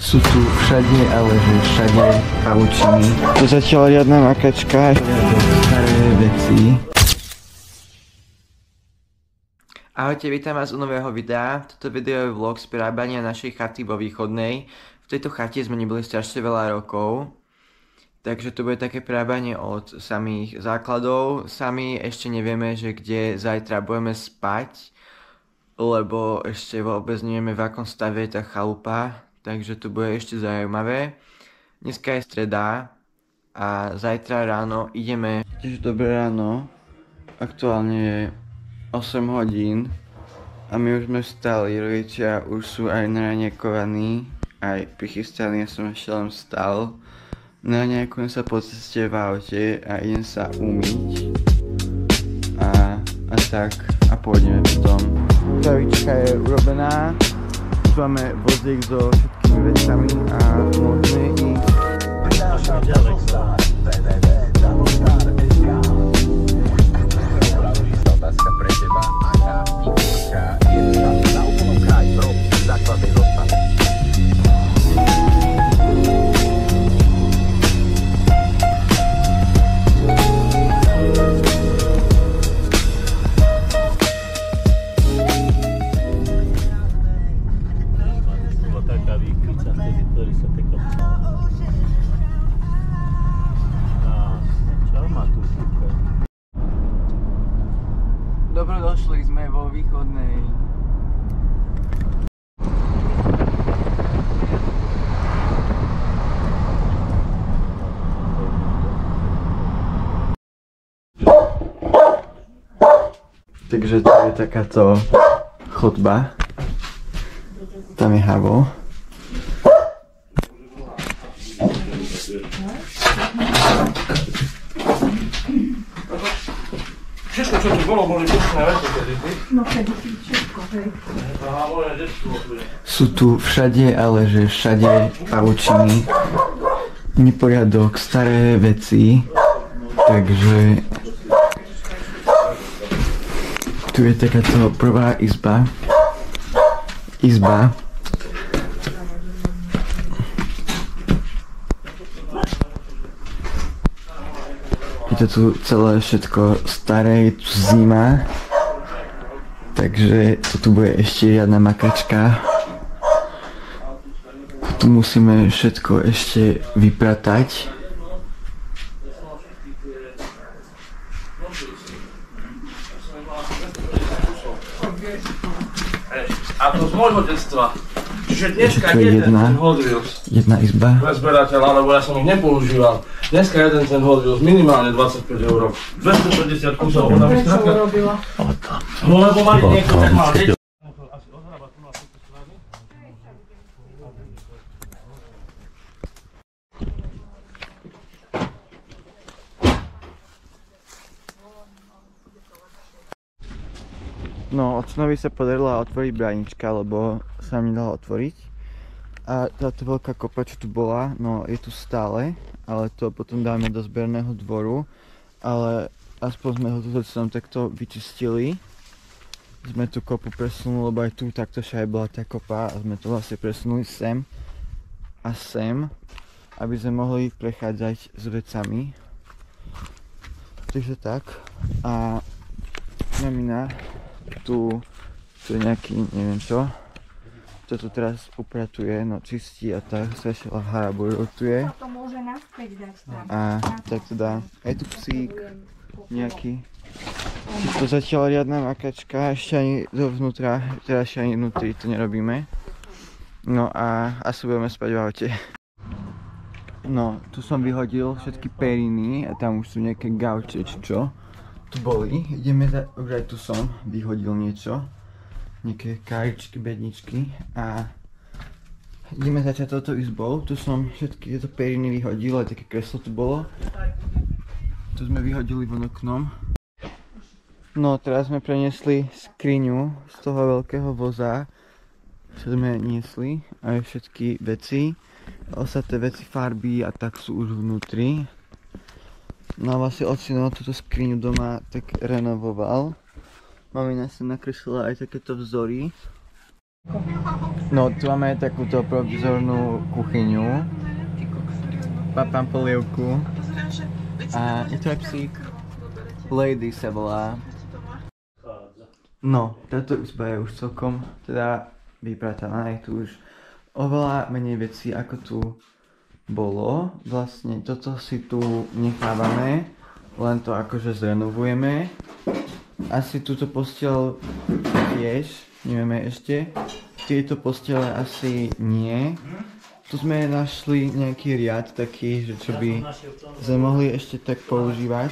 Sú tu všade, ale že všade pavučiny. To začala riadna makačka, staré veci. Ahojte, vítam vás u nového videa. Toto video je vlog z prerábania našej chaty vo Východnej. V tejto chate sme neboli strašne veľa rokov. Takže to bude také prerábanie od samých základov. Sami ešte nevieme, že kde zajtra budeme spať, lebo ešte vôbec nevieme, v akom stave je tá chalupa. Takže to bude ešte zaujímavé. Dneska je streda a zajtra ráno ideme. Tiež dobré ráno. Aktuálne je 8 hodín a my už sme vstali. Rodičia už sú aj naranekovaní, aj prichystaní. Ja som ešte len vstal. Naranekujem sa po ceste v aute a idem sa umyť. A tak. A pôjdeme potom. Kavička je urobená. Už máme vozík so všetkými vecami a môžeme ísť. Otázka pre teba, aká výška je na úplnom kraji pro základnej dostavy. Dobrodošli, sme vo Východnej. Takže to je takáto chodba. Tam je Havo. Všetko, čo tu bolo, boli pustné veci, kedy ty? No kedy si všetko, hej. Aha, moje detstvo tu je. Sú tu všade, ale že všade pavučiny. Neporiadok, staré veci. Takže tu je takáto prvá izba. Je to tu celé všetko staré, je tu zima. Takže to tu bude ešte riadna makačka. Tu musíme všetko ešte vypratať. A to z môjho detstva. Čiže dneska To je jeden ten Hot Wheels. jedna izba. Pre zberateľa, lebo ja som ich nepoužíval. Dneska jeden ten Hot Wheels, minimálne 25 €. 250 kusov. Ona mi Prečo skrátka... urobila? No lebo mali niekto tak mal deti. Asi odhrába tu na tejto strane. No, otcovi sa podarila otvoriť bránička, lebo sa mi nedala otvoriť. A táto veľká kopa, čo tu bola, no je tu stále, ale to potom dáme do zberného dvoru. Ale aspoň sme ho tu otcom takto vyčistili. Sme tú kopu presunuli, lebo aj tu takto všade bola tá kopa a sme to vlastne presunuli sem a sem, aby sme mohli prechádzať s vecami. Takže tak. A mamina tu je nejaký, neviem čo, to tu teraz upratuje, no čistí a tak, strašila haraburotuje. To môže naspäť dať tam. A tak teda, je tu psík nejaký. To začala riadna makačka, ešte ani dovnútra, teda ešte ani vnútri to nerobíme. No a asi budeme spať v aute. No, tu som vyhodil všetky periny a tam už sú nejaké gauče, či čo. Tu boli, ideme už aj tu som vyhodil niečo, nejaké káričky, bedničky a ideme začať touto izbou. Tu som všetky tieto periny vyhodil, aj také kreslo tu bolo. Tu sme vyhodili von oknom. No teraz sme preniesli skriňu z toho veľkého voza, čo sme niesli, aj všetky veci. Ostatné veci, farby a tak sú už vnútri. No a vlastne ocino túto skriňu doma tak renovoval. Mamina sa nakreslila aj takéto vzory. No, tu máme takúto provizornú kuchyňu. Papám polievku. A je to aj psík. Lady sa volá. No, táto izba je už celkom teda vyprataná. Je tu už oveľa menej vecí ako tu bolo. Vlastne toto si tu nechávame, len to akože zrenovujeme. Asi túto posteľ tiež, nevieme ešte. Tieto postele asi nie. Tu sme našli nejaký riad taký, že čo by sme mohli ešte tak používať.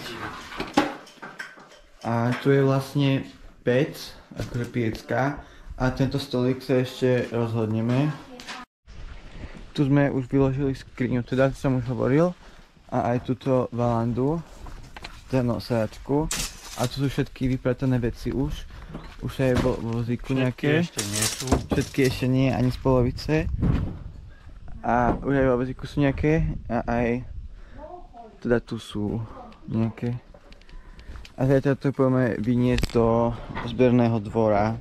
A tu je vlastne pec, akože piecka. A tento stolík sa ešte rozhodneme. Tu sme už vyložili skriňu, teda som už hovoril. A aj túto valandu, teda sedačku. A tu sú všetky vypratané veci už. Už aj vo vozíku nejaké. Ešte nie sú. Všetky ešte nie, ani z polovice. A už aj vo vozíku sú nejaké. A aj teda tu sú nejaké. A zajtra to pôjdeme vyniesť do zberného dvora.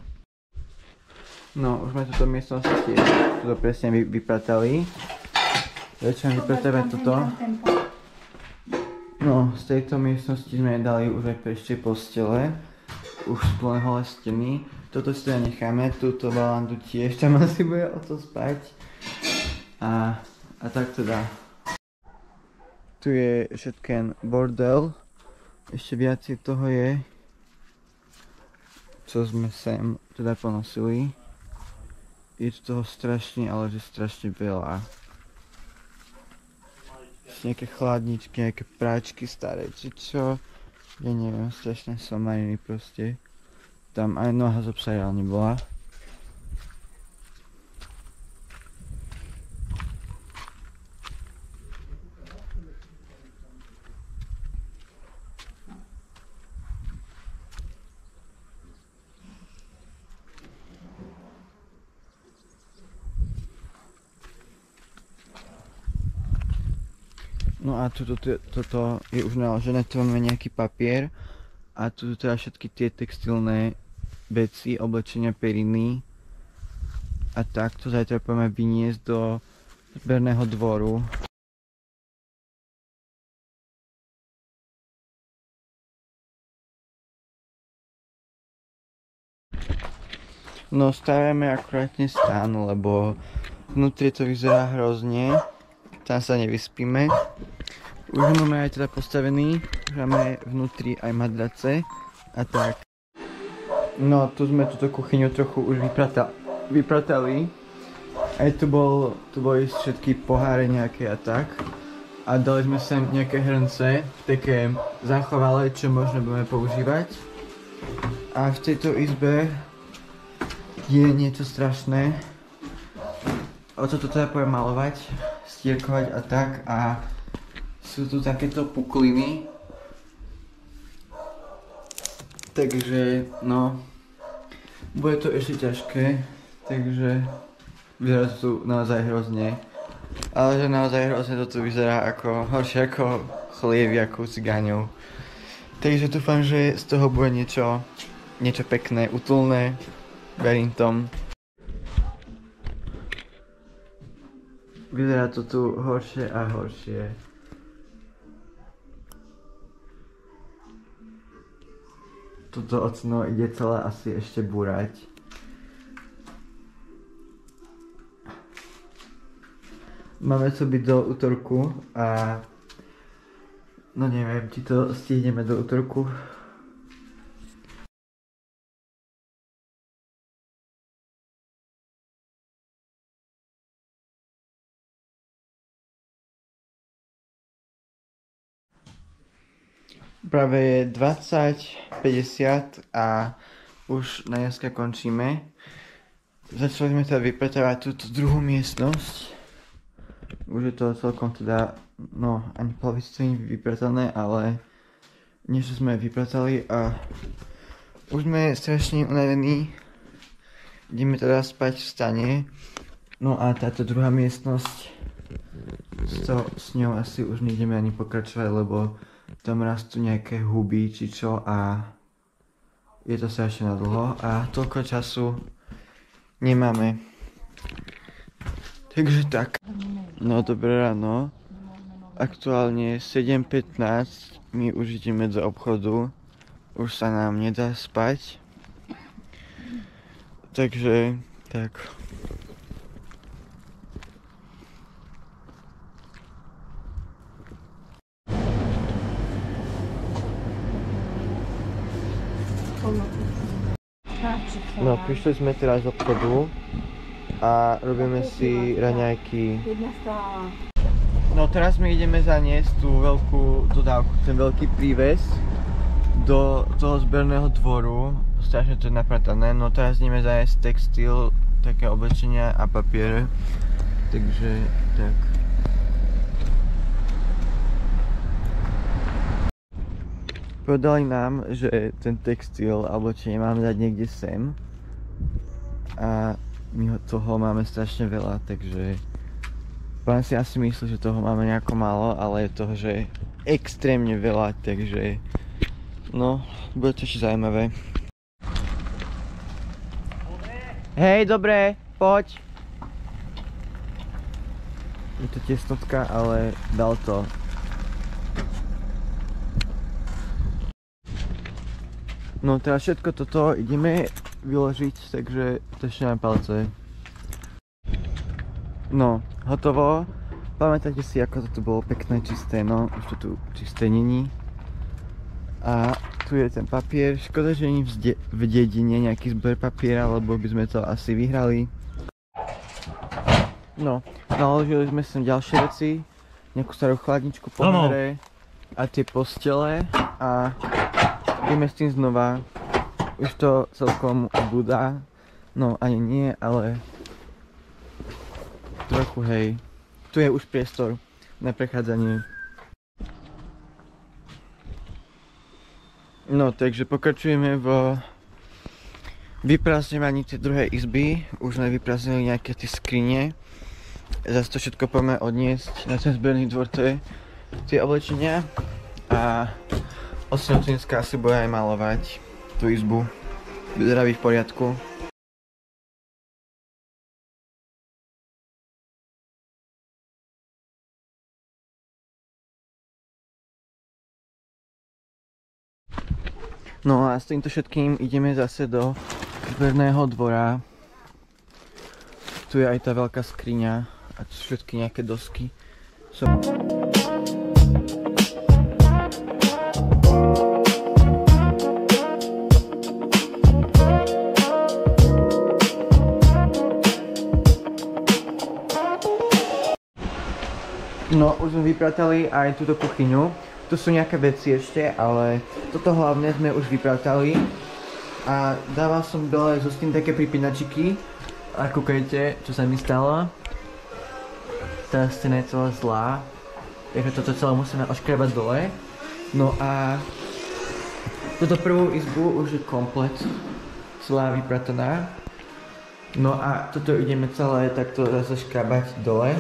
No, už sme túto miestnosť tiež tuto presne vypratali. Začneme vypratávať toto. No, z tejto miestnosti sme dali už aj ešte postele. Už sú len holé steny. Toto si teda necháme, túto valandu tiež, tam asi bude o to spať. A tak teda. Tu je všetkén bordel. Ešte viacej toho je, čo sme sem teda ponosili. Je toho strašne, ale že strašne veľa. Nejaké chladničky, nejaké práčky staré, či čo. Ja neviem, strašne somariny proste. Tam aj noha z psa reálne bola. No a toto je už naložené, tu máme nejaký papier a tu teda všetky tie textilné veci, oblečenia, periny a takto zajtra pôjdeme vyniesť do zberného dvoru. No stavíme akurátne stán, lebo vnútri to vyzerá hrozne, tam sa nevyspíme. Už máme aj teda postavený, už máme vnútri aj madrace a tak. No tu sme túto kuchyňu trochu už vypratali. Aj tu boli všetky poháre nejaké a tak. A dali sme sem nejaké hrnce, také zachovalé, čo možno budeme používať. A v tejto izbe je niečo strašné. O toto teda poviem malovať, stierkovať a tak a sú tu takéto pukliny. Takže no, bude to ešte ťažké, takže vyzerá to tu naozaj hrozne. Ale že naozaj hrozne to tu vyzerá ako horšie ako chlieviakov cigáňov. Takže dúfam, že z toho bude niečo pekné, útulné, verím tom. Vyzerá to tu horšie a horšie. Toto ocno ide celé asi ešte búrať. Máme to byť do útorku a no neviem, či to stihneme do útorku. Práve je 20:50 a už na dneska končíme. Začali sme teda vypratávať túto druhú miestnosť. Už je to celkom teda, no ani polovicu to nie je vypratané, ale niečo sme vypratali a už sme strašne unavení. Ideme teda spať v stane. No a táto druhá miestnosť, s ňou asi už nejdeme ani pokračovať, lebo tam rastú nejaké huby či čo a je to strašne na dlho a toľko času nemáme. Takže tak. No dobré ráno. Aktuálne 7:15, my už ideme do obchodu. Už sa nám nedá spať. Takže tak. No, prišli sme teraz z obchodu a robíme si raňajky. No teraz my ideme zaniesť tú veľkú dodávku, ten veľký príves do toho zberného dvoru. Strašne to je napratané, no teraz ideme zaniesť textil, také oblečenia a papier. Takže tak. Povedali nám, že ten textil a oblečenie máme dať niekde sem. A my toho máme strašne veľa, takže pán si asi myslí, že toho máme nejako málo, ale je toho, že extrémne veľa, takže no, bude to ešte zaujímavé. Hej, dobré, poď. Je to tesnotka, ale dal to. No teraz všetko toto ideme vyložiť, takže tešíme palce. No, hotovo. Pamätáte si, ako toto bolo pekné, čisté, no už to tu čisté není. A tu je ten papier, škoda, že nie v dedine nejaký zber papiera, lebo by sme to asi vyhrali. No, naložili sme sem ďalšie veci, nejakú starú chladničku po hre a tie postele a ideme s tým znova. Už to celkom budá, no ani nie, ale trochu hej. Tu je už priestor na prechádzanie. No, takže pokračujeme v vyprázdňovaní tej druhej izby. Už sme vyprázdnili nejaké tie skrine. Zase to všetko poďme odniesť na ten zberný dvor, to je tie oblečenia. A Ocino tu dneska asi bude aj malovať tú izbu. Vyzerá byť v poriadku. No a s týmto všetkým ideme zase do zberného dvora. Tu je aj tá veľká skriňa a tu sú všetky nejaké dosky. No, už sme vypratali aj túto kuchyňu. Tu sú nejaké veci ešte, ale toto hlavne sme už vypratali. A dával som dole zo Steam také pripínačiky. A kúkajte, čo sa mi stalo. Tá scéna je celá zlá. Takže toto celé musíme oškrabať dole. No a túto prvú izbu už je komplet celá vyprataná. No a toto ideme celé takto zase škrabať dole.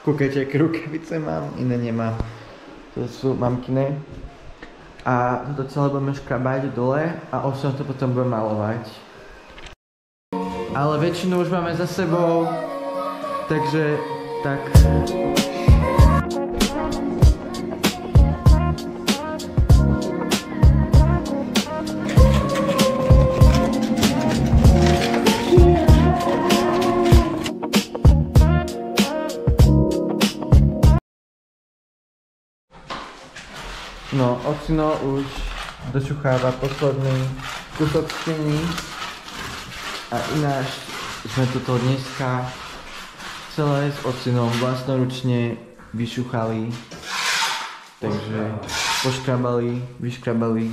Kúkajte, aké rukavice mám, iné nemám. To sú mamkine. A toto celé budeme škrabať dole a osem to potom budeme malovať. Ale väčšinu už máme za sebou, takže tak. No, Ocino už dočucháva posledný kúsok steny a ináč sme toto dneska celé s Ocinom vlastnoručne vyšuchali, takže poškrabali, vyškrabali,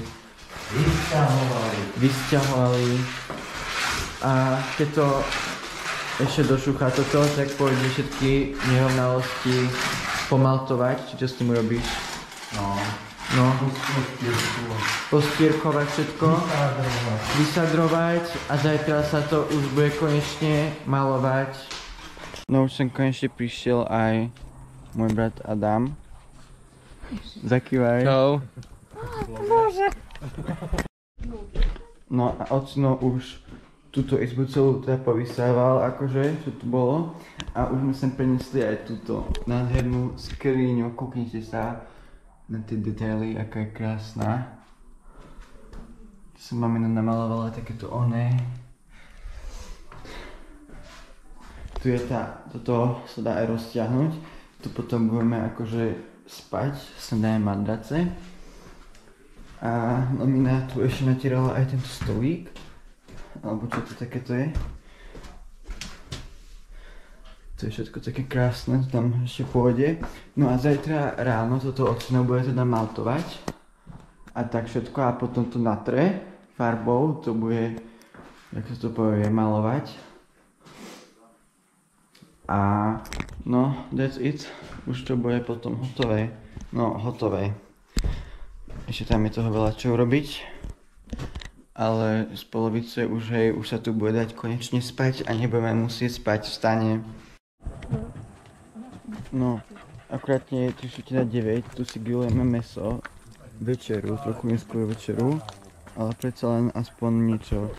vysťahovali a keď to ešte došuchá toto, tak pôjde všetky nerovnalosti pomaltovať, či čo s tým robíš? No, postierkovať všetko, vysadrovať a zajtra sa to už bude konečne malovať. No už sem konečne prišiel aj môj brat Adam. Zakývaj. Čau. Bože. No a Ocino už túto izbu celú teda povysával, akože, čo tu bolo. A už sme sem preniesli aj túto nádhernú skriňu, kúknite sa na tie detaily, aká je krásna. Tu som mamina namalovala takéto oné. Tu je toto sa dá aj rozťahnuť. Tu potom budeme akože spať, sa dáme madrace. A mamina tu ešte natierala aj tento stolík. Alebo čo to takéto je. To je všetko také krásne, to tam ešte pôjde. No a zajtra ráno toto ocino bude teda maltovať. A tak všetko a potom to natre farbou, to bude, jak sa to povie, malovať. A no, that's it. Už to bude potom hotové. No, hotové. Ešte tam je toho veľa čo urobiť. Ale z polovice už sa tu bude dať konečne spať a nebudeme musieť spať v stane. No, akurátne je 3:09, tu si grillujeme mäso, večeru, trochu neskôr večeru, ale predsa len aspoň niečo.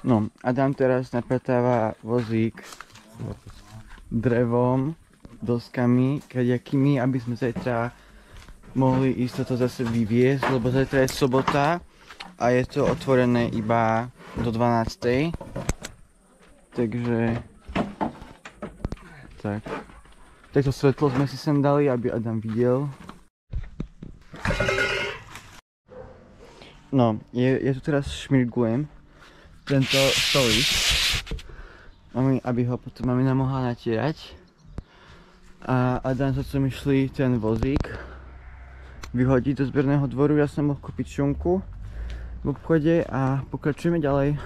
No, Adam teraz napratáva vozík drevom, doskami, kadejakými, aby sme zajtra mohli ísť toto zase vyviesť, lebo zajtra je sobota a je to otvorené iba do 12:00. Takže tak. Takto svetlo sme si sem dali, aby Adam videl. No, ja tu teraz šmirgujem tento stolík, aby ho potom mamina mohla natierať. A Adam sa co myšli ten vozík vyhodiť do zberného dvoru, ja som mohol kúpiť šunku v obchode a pokračujeme ďalej.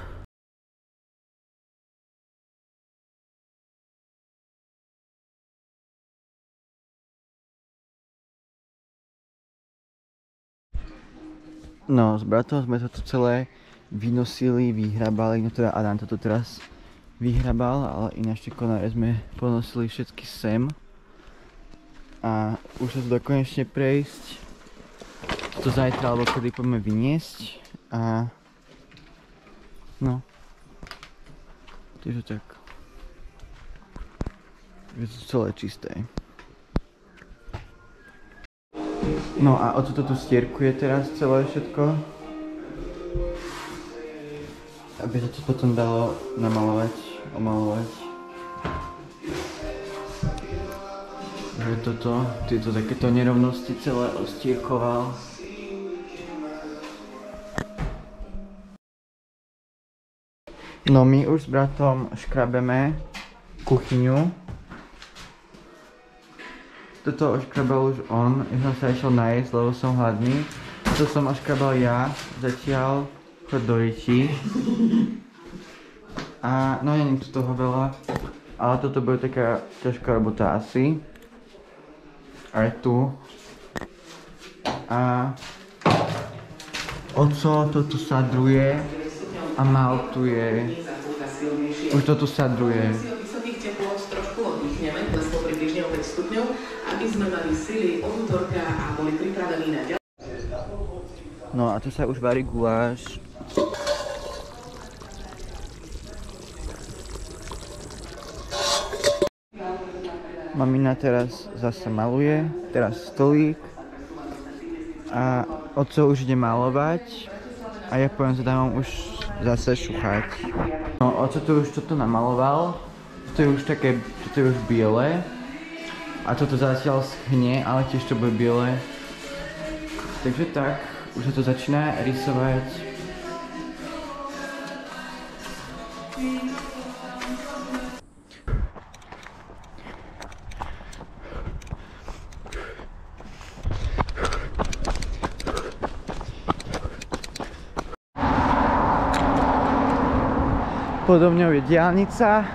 No, s bratom sme toto celé vynosili, vyhrabali, no teda Adam toto teraz vyhrabal, ale ináč tie konáre sme ponosili všetky sem. A už sa to dá konečne prejsť. To zajtra, alebo kedy poďme vyniesť. A no. Takže tak. Je to celé čisté. No a o toto tu stierkuje teraz celé všetko. Aby sa to potom dalo namalovať, omalovať. Takže tieto takéto nerovnosti celé ostierkoval. No my už s bratom škrabeme kuchyňu. Toto oškrabal už on, ja som sa išiel najesť, lebo som hladný. To som oškrabal ja, zatiaľ chod do reči. A no nie je tu toho veľa, ale toto bude taká ťažká robota asi. Aj tu. A oco to tu sadruje a maltuje. Už to tu sadruje. Aby sme mali sily od útorka a boli pripravení na ďalej. No a tu sa už varí guláš. Mamina teraz zase maluje, teraz stolík. A oco už ide malovať. A ja poviem, že dávam už zase šuchať. No oco tu už toto namaloval. Toto je už také, toto je už biele. A toto zatiaľ schne, ale tiež to bude biele. Takže tak, už sa to začína rysovať. Podo mňou je diaľnica.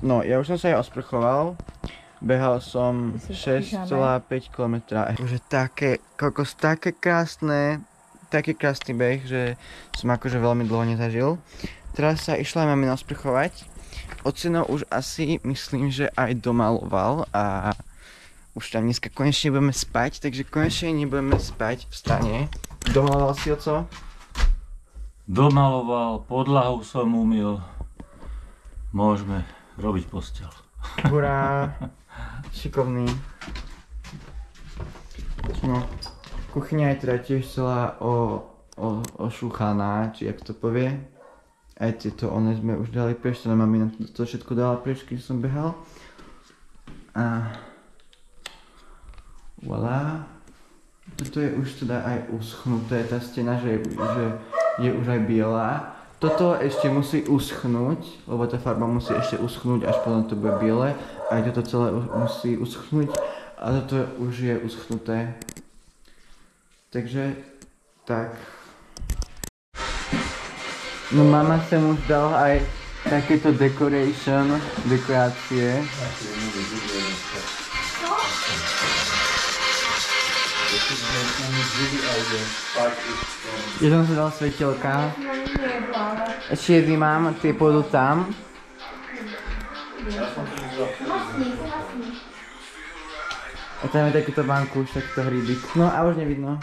No, ja už som sa aj osprchoval. Behal som 6,5 km. Už také, kokos, také krásny beh, že som akože veľmi dlho nezažil. Teraz sa išla mami nasprchovať. Ocino už asi myslím, že aj domaloval a už tam dneska konečne budeme spať, takže konečne nebudeme spať v stane. Domaloval si, oco? Domaloval, podlahu som umyl. Môžeme robiť posteľ. Hurá, šikovný. No, kuchyňa je teda tiež celá ošúchaná, či jak to povie. Aj tieto one sme už dali preč, to mami nám to všetko dala preč, keď som behal. A voilà. Toto je už teda aj uschnuté, tá stena, že je už aj biela. Toto ešte musí uschnúť, lebo tá farba musí ešte uschnúť, až potom to bude biele. Aj toto celé musí uschnúť a toto už je uschnuté. Takže tak. No mama sem už dal aj takéto dekorácie. Ja som si dal svetelka. Ešte jedný mám, tie pôjdu tam. A tam je takýto vankúš, takýto hríbik. No a už nevidno.